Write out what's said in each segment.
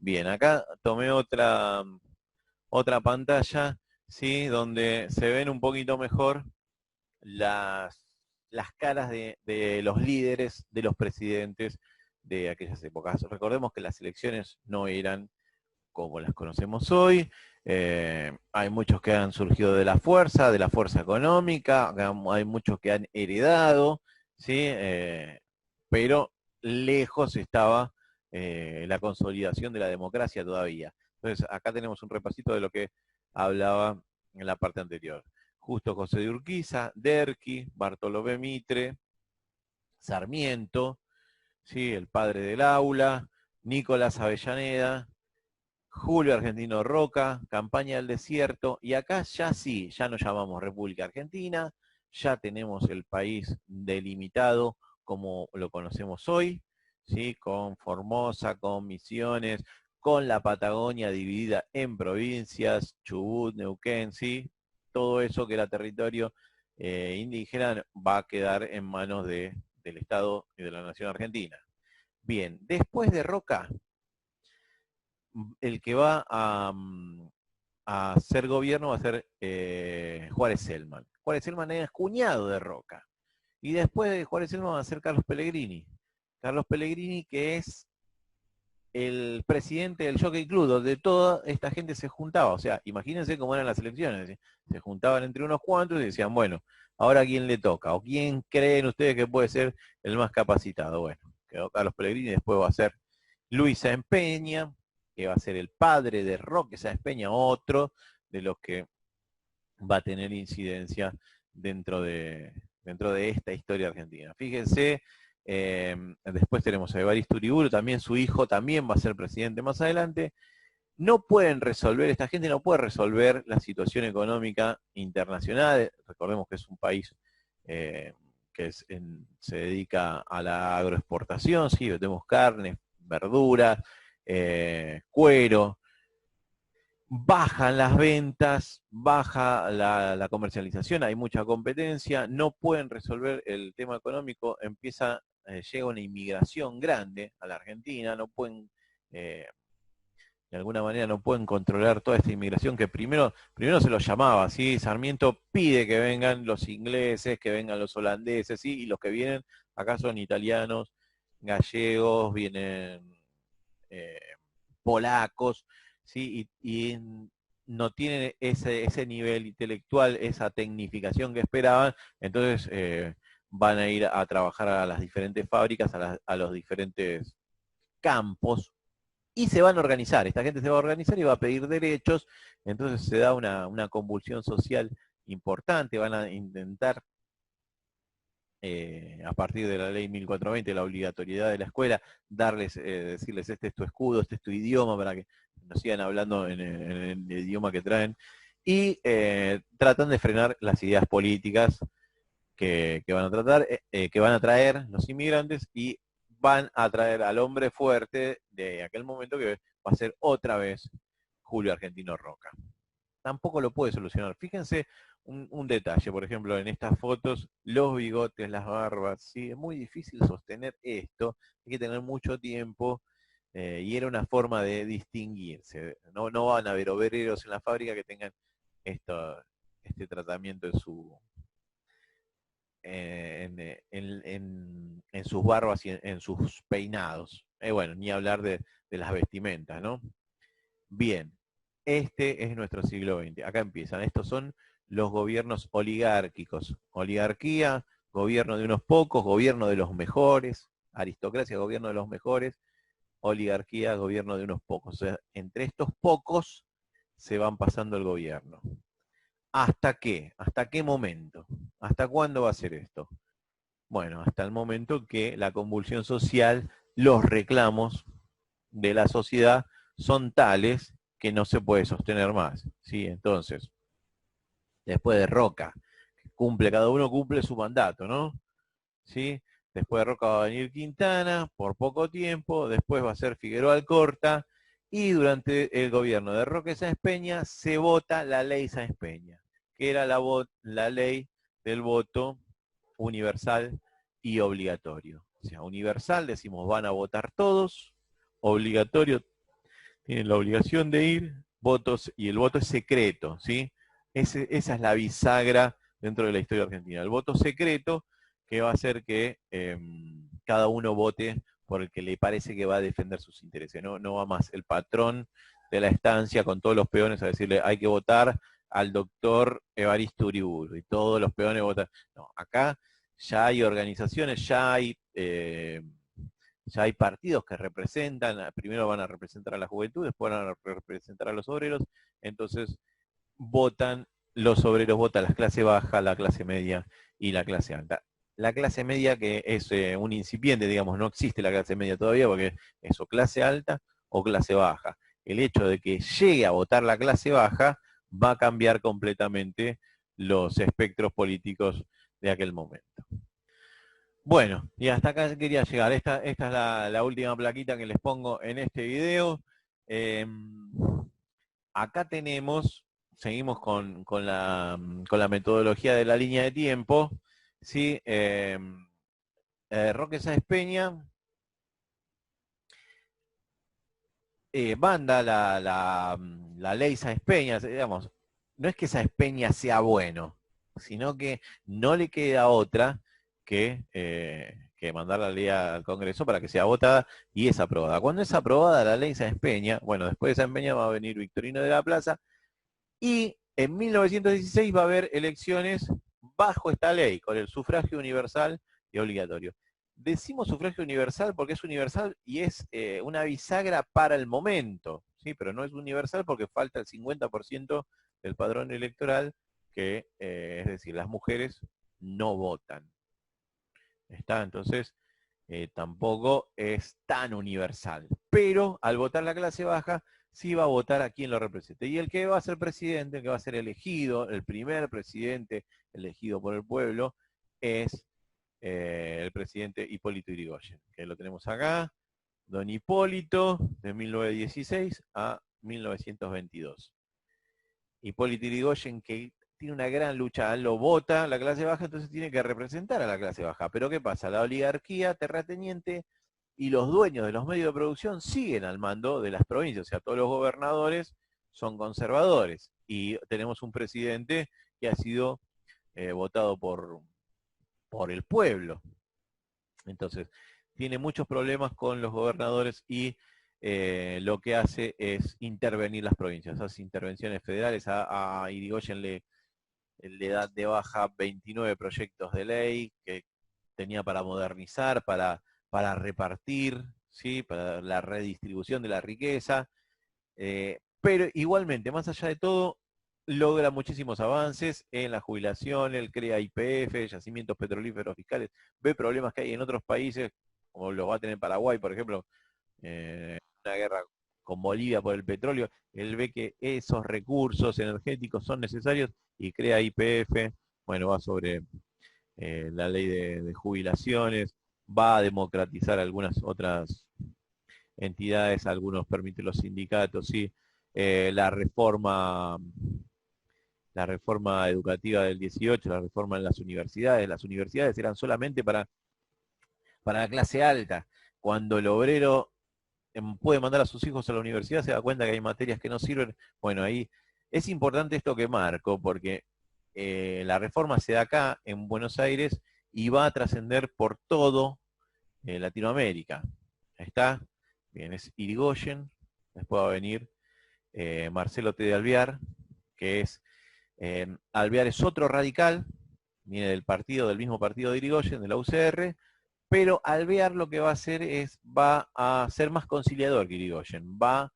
Bien, acá tomé otra pantalla, ¿sí? Donde se ven un poquito mejor las caras de los líderes, de los presidentes de aquellas épocas. Recordemos que las elecciones no eran como las conocemos hoy. Hay muchos que han surgido de la fuerza económica, hay muchos que han heredado, ¿sí? Pero lejos estaba la consolidación de la democracia todavía. Entonces, acá tenemos un repasito de lo que hablaba en la parte anterior. Justo José de Urquiza, Derqui, Bartolomé Mitre, Sarmiento, ¿sí? El padre del aula, Nicolás Avellaneda, Julio Argentino Roca, Campaña del Desierto, y acá ya sí, ya nos llamamos República Argentina, ya tenemos el país delimitado como lo conocemos hoy, ¿sí? Con Formosa, con Misiones, con la Patagonia dividida en provincias, Chubut, Neuquén, ¿sí? Todo eso que era territorio indígena va a quedar en manos del Estado y de la Nación Argentina. Bien, después de Roca, el que va a hacer gobierno va a ser Juárez Selman. Juárez Selman es cuñado de Roca. Y después de Juárez Selman va a ser Carlos Pellegrini. Carlos Pellegrini, que es el presidente del Jockey Club, donde toda esta gente se juntaba. O sea, imagínense cómo eran las elecciones. ¿Sí? Se juntaban entre unos cuantos y decían, bueno, ahora a quién le toca, o quién creen ustedes que puede ser el más capacitado. Bueno, quedó Carlos Pellegrini, después va a ser Luis Sáenz Peña, que va a ser el padre de Roque Sáenz Peña, otro de los que va a tener incidencia dentro de esta historia argentina. Fíjense, después tenemos a Evaristo Uriburu, también su hijo también va a ser presidente más adelante. No pueden resolver, esta gente no puede resolver la situación económica internacional. Recordemos que es un país que se dedica a la agroexportación, sí, tenemos carne, verduras, cuero, bajan las ventas, baja la comercialización, hay mucha competencia, no pueden resolver el tema económico, llega una inmigración grande a la Argentina, no pueden, de alguna manera no pueden controlar toda esta inmigración que primero se los llamaba, ¿sí? Sarmiento pide que vengan los ingleses, que vengan los holandeses, ¿sí? Y los que vienen acá son italianos, gallegos, vienen eh, polacos, ¿sí? Y no tienen ese nivel intelectual, esa tecnificación que esperaban, entonces van a ir a trabajar a las diferentes fábricas, a los diferentes campos, y se van a organizar. Esta gente se va a organizar y va a pedir derechos, entonces se da una convulsión social importante, van a intentar a partir de la ley 1420, la obligatoriedad de la escuela, decirles, este es tu escudo, este es tu idioma, para que nos sigan hablando en el idioma que traen, y tratan de frenar las ideas políticas que van a traer los inmigrantes, y van a traer al hombre fuerte de aquel momento, que va a ser otra vez Julio Argentino Roca. Tampoco lo puede solucionar. Fíjense un detalle, por ejemplo, en estas fotos, los bigotes, las barbas, ¿sí? Es muy difícil sostener esto, hay que tener mucho tiempo, y era una forma de distinguirse. No van a haber obreros en la fábrica que tengan este tratamiento en sus barbas y en sus peinados. Bueno, ni hablar de las vestimentas, ¿no? Bien, este es nuestro siglo XX. Acá empiezan. Estos son los gobiernos oligárquicos. Oligarquía, gobierno de unos pocos, gobierno de los mejores. Aristocracia, gobierno de los mejores. Oligarquía, gobierno de unos pocos. O sea, entre estos pocos se van pasando el gobierno. ¿Hasta qué? ¿Hasta qué momento? ¿Hasta cuándo va a ser esto? Bueno, hasta el momento que la convulsión social, los reclamos de la sociedad son tales que no se puede sostener más, ¿sí? Entonces, después de Roca, cada uno cumple su mandato, ¿no? ¿Sí? Después de Roca va a venir Quintana por poco tiempo, después va a ser Figueroa Alcorta, y durante el gobierno de Roque Sáenz Peña se vota la ley Sáenz Peña, que era la ley del voto universal y obligatorio. O sea, universal, decimos, van a votar todos, obligatorio, tienen la obligación de ir, votos, y el voto es secreto, ¿sí? Esa es la bisagra dentro de la historia argentina. El voto secreto que va a hacer que cada uno vote por el que le parece que va a defender sus intereses. No, no va más el patrón de la estancia con todos los peones a decirle hay que votar al doctor Evaristo Uriburu y todos los peones votan. No, acá ya hay organizaciones, ya hay partidos que representan, primero van a representar a la juventud, después van a representar a los obreros, entonces votan, los obreros votan la clase baja, la clase media y la clase alta. La clase media que es un incipiente, digamos, no existe la clase media todavía porque es o clase alta o clase baja. El hecho de que llegue a votar la clase baja va a cambiar completamente los espectros políticos de aquel momento. Bueno, y hasta acá quería llegar. Esta es la última plaquita que les pongo en este video. Eh, Acá seguimos con la metodología de la línea de tiempo. ¿Sí? Roque Sáenz Peña manda la ley Sáenz Peña, digamos, no es que Sáenz Peña sea bueno, sino que no le queda otra que mandar la ley al Congreso para que sea votada y es aprobada. Cuando es aprobada la ley Sáenz Peña, bueno, después de Sáenz Peña va a venir Victorino de la Plaza y en 1916 va a haber elecciones bajo esta ley, con el sufragio universal y obligatorio. Decimos sufragio universal porque es universal y es una bisagra para el momento, ¿sí? Pero no es universal porque falta el 50% del padrón electoral, que es decir, las mujeres no votan. ¿Está? Entonces, tampoco es tan universal. Pero al votar la clase baja, sí va a votar a quien lo represente. Y el que va a ser presidente, el que va a ser elegido, el primer presidente elegido por el pueblo, es el presidente Hipólito Yrigoyen, que lo tenemos acá, don Hipólito, de 1916 a 1922. Hipólito Yrigoyen, que tiene una gran lucha, lo vota la clase baja, entonces tiene que representar a la clase baja. Pero ¿qué pasa? La oligarquía terrateniente y los dueños de los medios de producción siguen al mando de las provincias, o sea, todos los gobernadores son conservadores y tenemos un presidente que ha sido votado por el pueblo. Entonces, tiene muchos problemas con los gobernadores y lo que hace es intervenir las provincias, hace intervenciones federales. A Irigoyen le da de baja 29 proyectos de ley que tenía para modernizar, para repartir, ¿sí? Para la redistribución de la riqueza. Pero igualmente, más allá de todo, logra muchísimos avances en la jubilación, él crea YPF, yacimientos petrolíferos fiscales, ve problemas que hay en otros países, como los va a tener Paraguay, por ejemplo, una guerra con Bolivia por el petróleo, él ve que esos recursos energéticos son necesarios y crea YPF, bueno, va sobre la ley de jubilaciones, va a democratizar algunas otras entidades, algunos permiten los sindicatos, ¿sí? La reforma educativa del 18, la reforma en las universidades eran solamente para la clase alta. Cuando el obrero puede mandar a sus hijos a la universidad, se da cuenta que hay materias que no sirven. Bueno, ahí es importante esto que marco, porque la reforma se da acá, en Buenos Aires, y va a trascender por todo Latinoamérica. Ahí está, bien, es Irigoyen, después va a venir Marcelo T. de Alvear, que es, Alvear es otro radical, viene del mismo partido de Irigoyen, de la UCR, pero Alvear lo que va a hacer va a ser más conciliador que Irigoyen, va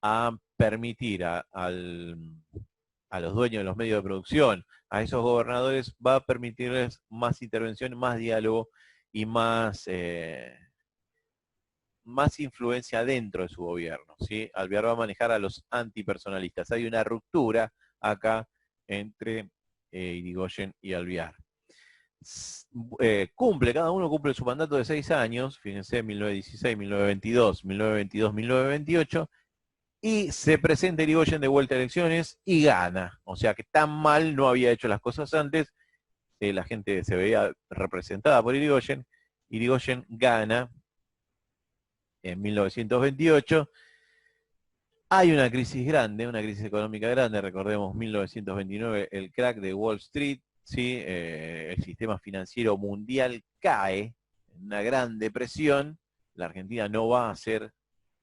a permitir a los dueños de los medios de producción, a esos gobernadores, va a permitirles más intervención, más diálogo y más influencia dentro de su gobierno, ¿sí? Alvear va a manejar a los antipersonalistas. Hay una ruptura acá entre Irigoyen y Alvear. Cada uno cumple su mandato de 6 años, fíjense, 1916, 1922, 1922, 1928, y se presenta Irigoyen de vuelta a elecciones y gana. O sea que tan mal no había hecho las cosas antes, la gente se veía representada por Irigoyen. Irigoyen gana en 1928 Hay una crisis grande, una crisis económica grande, recordemos 1929, el crack de Wall Street, ¿sí? El sistema financiero mundial cae en una gran depresión. La Argentina no va a ser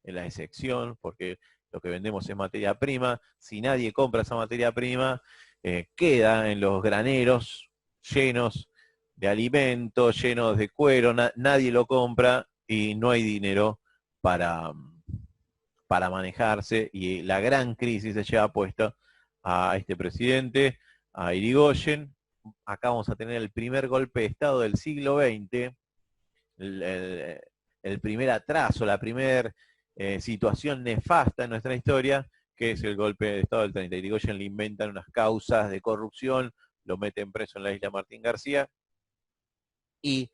la excepción, porque lo que vendemos es materia prima. Si nadie compra esa materia prima, queda en los graneros llenos de alimentos, llenos de cuero, nadie lo compra y no hay dinero para, para manejarse, y la gran crisis se lleva puesta a este presidente, a Irigoyen. Acá vamos a tener el primer golpe de Estado del siglo XX, el, el, el primer atraso, la primera situación nefasta en nuestra historia, que es el golpe de Estado del 30. Irigoyen le inventan unas causas de corrupción, lo meten preso en la isla Martín García, y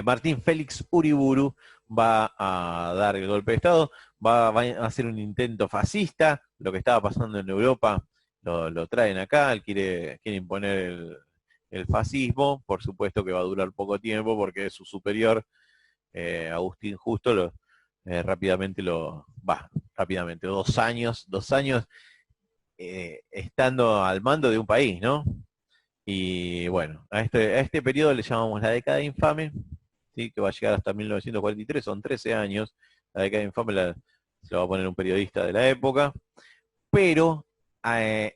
Martín Félix Uriburu va a dar el golpe de Estado, va a hacer un intento fascista. Lo que estaba pasando en Europa lo traen acá, él quiere imponer el fascismo. Por supuesto que va a durar poco tiempo, porque su superior, Agustín Justo, rápidamente 2 años estando al mando de un país, ¿no? Y bueno, a este periodo le llamamos la década infame, ¿sí? Que va a llegar hasta 1943, son 13 años. La década infame se lo va a poner un periodista de la época, pero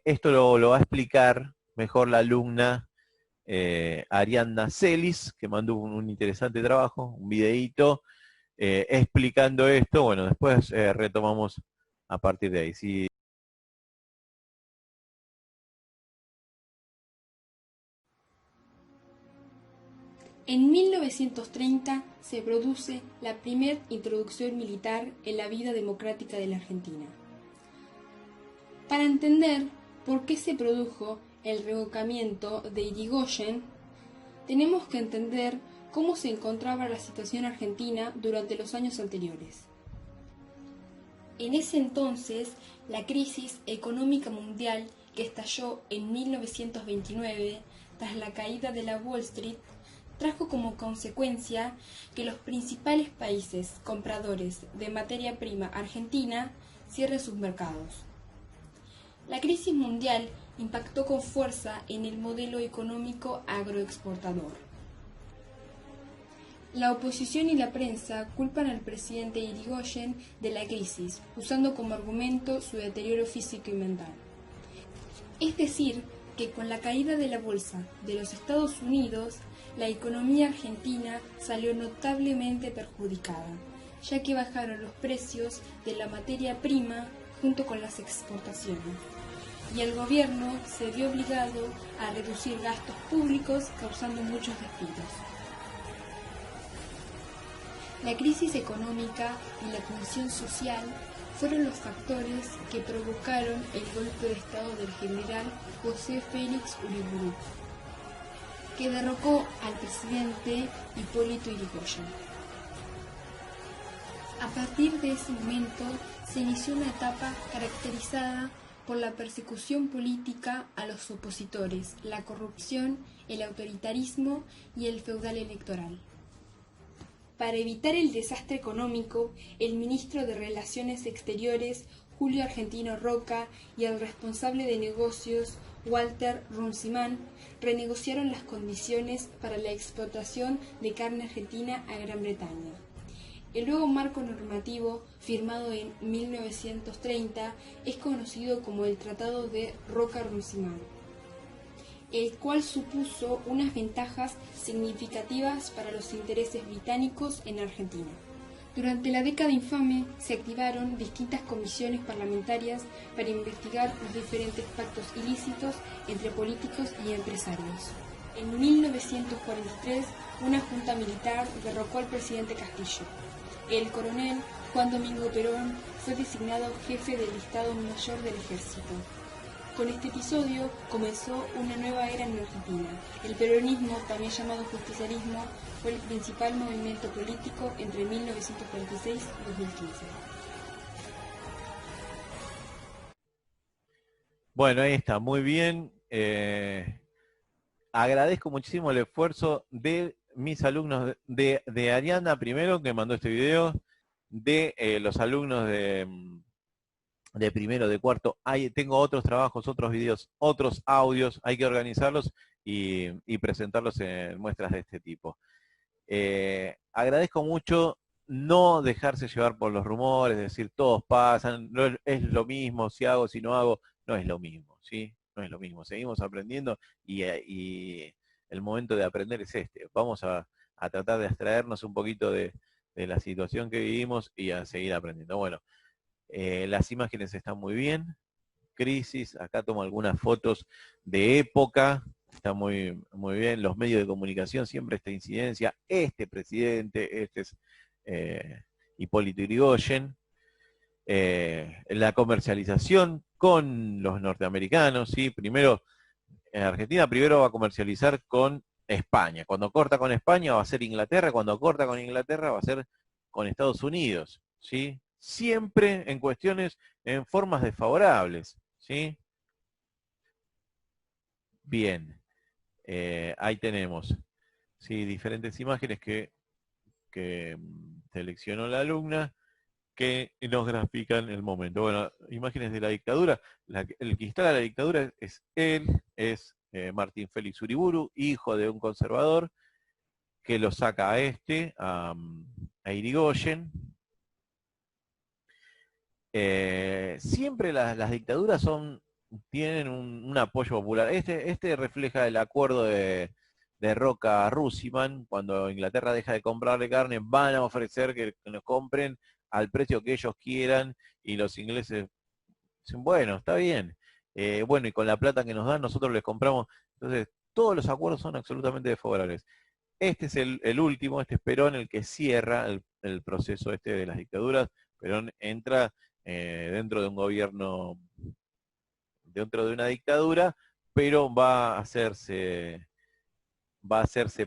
esto lo va a explicar mejor la alumna Ariadna Celis, que mandó un interesante trabajo, un videíto explicando esto. Bueno, después retomamos a partir de ahí. Sí. En 1930 se produce la primera introducción militar en la vida democrática de la Argentina. Para entender por qué se produjo el revocamiento de Irigoyen, tenemos que entender cómo se encontraba la situación argentina durante los años anteriores. En ese entonces, la crisis económica mundial que estalló en 1929 tras la caída de la Wall Street trajo como consecuencia que los principales países compradores de materia prima argentina cierren sus mercados. La crisis mundial impactó con fuerza en el modelo económico agroexportador. La oposición y la prensa culpan al presidente Irigoyen de la crisis, usando como argumento su deterioro físico y mental. Es decir, que con la caída de la bolsa de los Estados Unidos, la economía argentina salió notablemente perjudicada, ya que bajaron los precios de la materia prima junto con las exportaciones, y el gobierno se vio obligado a reducir gastos públicos, causando muchos despidos. La crisis económica y la tensión social fueron los factores que provocaron el golpe de Estado del general José Félix Uriburu, que derrocó al presidente Hipólito Yrigoyen. A partir de ese momento se inició una etapa caracterizada por la persecución política a los opositores, la corrupción, el autoritarismo y el feudal electoral. Para evitar el desastre económico, el ministro de Relaciones Exteriores, Julio Argentino Roca, y el responsable de negocios, Walter Runciman, renegociaron las condiciones para la exportación de carne argentina a Gran Bretaña. El nuevo marco normativo, firmado en 1930, es conocido como el Tratado de Roca-Runciman, el cual supuso unas ventajas significativas para los intereses británicos en Argentina. Durante la década infame se activaron distintas comisiones parlamentarias para investigar los diferentes pactos ilícitos entre políticos y empresarios. En 1943, una junta militar derrocó al presidente Castillo. El coronel Juan Domingo Perón fue designado jefe del Estado Mayor del Ejército. Con este episodio comenzó una nueva era en Argentina. El peronismo, también llamado justicialismo, fue el principal movimiento político entre 1946 y 2015. Bueno, ahí está, muy bien. Agradezco muchísimo el esfuerzo de mis alumnos, de Ariana primero, que mandó este video, de los alumnos de primero, de cuarto. Tengo otros trabajos, otros videos, otros audios, hay que organizarlos y presentarlos en muestras de este tipo. Agradezco mucho no dejarse llevar por los rumores, decir todos pasan, no es lo mismo, si hago, si no hago, no es lo mismo, ¿sí? No es lo mismo, seguimos aprendiendo y el momento de aprender es este. Vamos a tratar de abstraernos un poquito de la situación que vivimos y a seguir aprendiendo. Bueno, las imágenes están muy bien. Crisis, acá tomo algunas fotos de época, está muy, muy bien. Los medios de comunicación, siempre esta incidencia, este presidente, este es Hipólito Yrigoyen, la comercialización con los norteamericanos, ¿sí? Primero, Argentina primero va a comercializar con España. Cuando corta con España va a ser Inglaterra, cuando corta con Inglaterra va a ser con Estados Unidos, ¿sí? Siempre en cuestiones, en formas desfavorables, ¿sí? Bien, ahí tenemos, ¿sí? Diferentes imágenes que seleccionó la alumna que nos grafican el momento. Bueno, imágenes de la dictadura. El que instala la dictadura es él, es Martín Félix Uriburu, hijo de un conservador, que lo saca a a Irigoyen. Siempre las dictaduras tienen un apoyo popular. Este refleja el acuerdo de Roca-Russiman. Cuando Inglaterra deja de comprarle carne, van a ofrecer que nos compren al precio que ellos quieran, y los ingleses dicen, bueno, está bien. Bueno, y con la plata que nos dan, nosotros les compramos. Entonces, todos los acuerdos son absolutamente desfavorables. Este es el último, este es Perón, el que cierra el proceso este de las dictaduras. Perón entra dentro de un gobierno, dentro de una dictadura, pero va a hacerse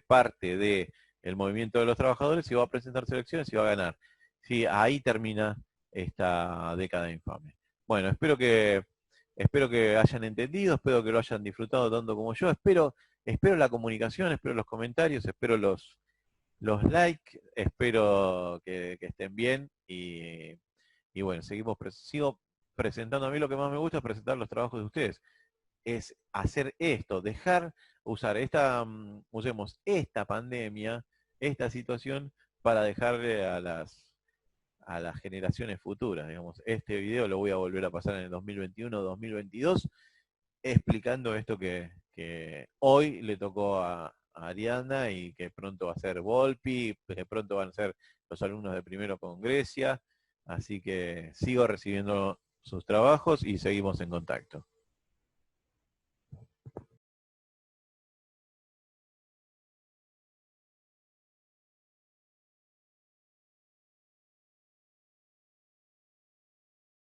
parte del movimiento de los trabajadores y va a presentarse elecciones y va a ganar. Sí, ahí termina esta década infame. Bueno, espero que hayan entendido, espero que lo hayan disfrutado tanto como yo, espero la comunicación, espero los comentarios, espero los likes, espero que estén bien y bueno, sigo presentando. A mí lo que más me gusta es presentar los trabajos de ustedes, es hacer esto, usar usemos esta pandemia, esta situación para dejarle a las generaciones futuras, digamos. Este video lo voy a volver a pasar en el 2021, 2022, explicando esto que hoy le tocó a Ariana y que pronto va a ser Volpi, que pronto van a ser los alumnos de primero con Grecia, así que sigo recibiendo sus trabajos y seguimos en contacto.